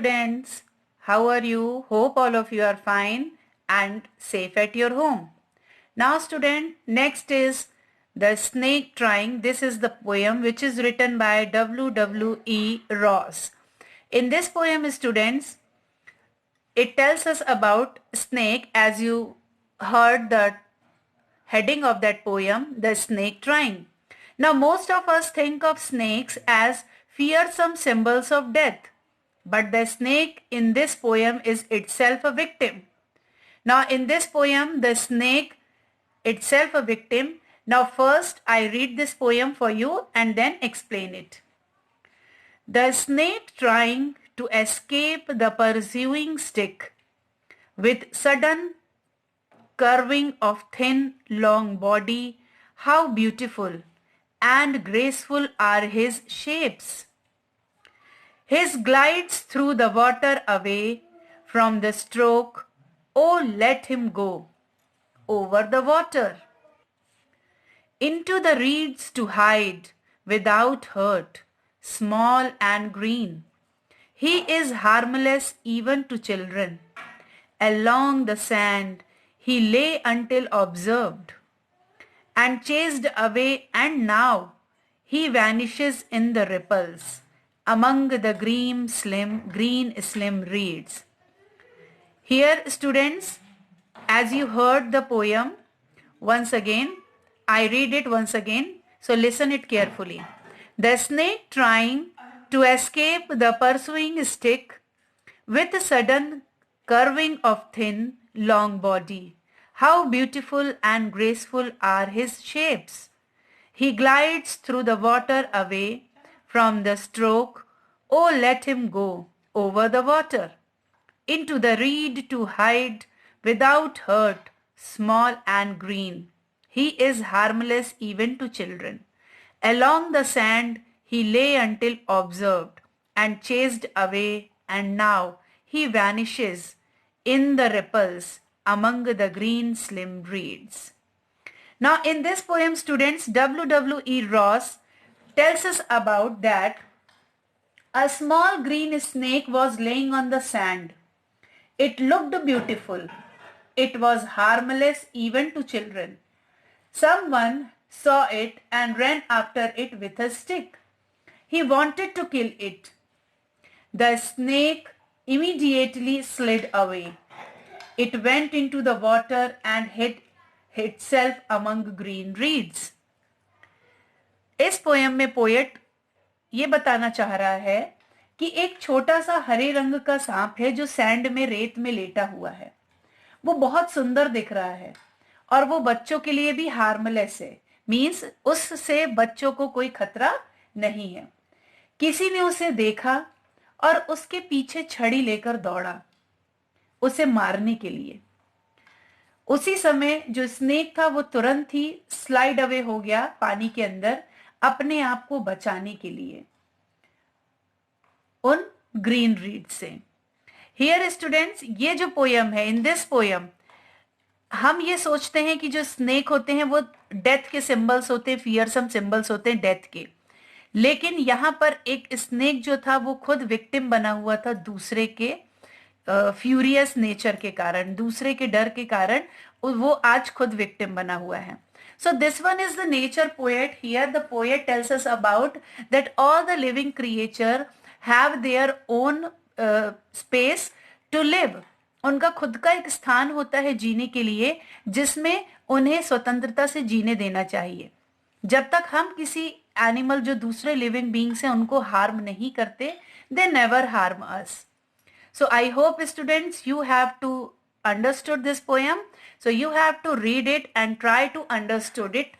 students. How are you? Hope all of you are fine and safe at your home. Now student, next is The Snake Trying. This is the poem which is written by W. Ross. In this poem, students, it tells us about snake, as you heard the heading of that poem, The Snake Trying. Now most of us think of snakes as fearsome symbols of death. But the snake in this poem is itself a victim. Now in this poem, the snake itself a victim. Now first I read this poem for you and then explain it. The snake trying to escape the pursuing stick, with sudden curving of thin long body, how beautiful and graceful are his shapes. His glides through the water away from the stroke, oh let him go over the water. Into the reeds to hide without hurt, small and green. He is harmless even to children. Along the sand he lay until observed and chased away, and now he vanishes in the ripples among the green slim reeds. Here students, as you heard the poem, once again, I read it once again, so listen it carefully. The snake trying to escape the pursuing stick, with a sudden curving of thin, long body. How beautiful and graceful are his shapes. He glides through the water away from the stroke, oh let him go over the water. Into the reed to hide without hurt, small and green. He is harmless even to children. Along the sand he lay until observed and chased away, and now he vanishes in the ripples among the green slim reeds. Now in this poem students, W. Ross tells us about that a small green snake was laying on the sand. It looked beautiful. It was harmless even to children. Someone saw it and ran after it with a stick. He wanted to kill it. The snake immediately slid away. It went into the water and hid itself among green reeds. इस poem में poet ये बताना चाह रहा है कि एक छोटा सा हरे रंग का सांप है जो सैंड में रेत में लेटा हुआ है. वो बहुत सुंदर दिख रहा है और वो बच्चों के लिए भी हार्मलेस है, मीन्स उससे बच्चों को कोई खतरा नहीं है. किसी ने उसे देखा और उसके पीछे छड़ी लेकर दौड़ा उसे मारने के लिए. उसी समय जो स्नेक था वो तुरंत ही स्लाइड अवे हो गया पानी के अंदर अपने आप को बचाने के लिए उन ग्रीन रीड से. हियर स्टूडेंट्स, ये जो पोयम है, इन दिस पोयम हम ये सोचते हैं कि जो स्नेक होते हैं वो डेथ के सिंबल्स होते हैं, फियरसम सिंबल्स होते हैं डेथ के. लेकिन यहाँ पर एक स्नेक जो था वो खुद विक्टिम बना हुआ था दूसरे के फ्यूरियस नेचर के कारण, दूसरे के डर के कारण वो आज खुद विक्टिम बना हुआ है. So this one is the nature poet. Here the poet tells us about that all the living creature have their own space to live. उनका खुद का एक स्थान होता है जीने के लिए जिसमें उन्हें स्वतंत्रता से जीने देना चाहिए. जब तक हम किसी एनिमल जो दूसरे लिविंग बीइंग्स हैं उनको हार्म नहीं करते, they never harm us. So I hope students you have to understood this poem. So you have to read it and try to understood it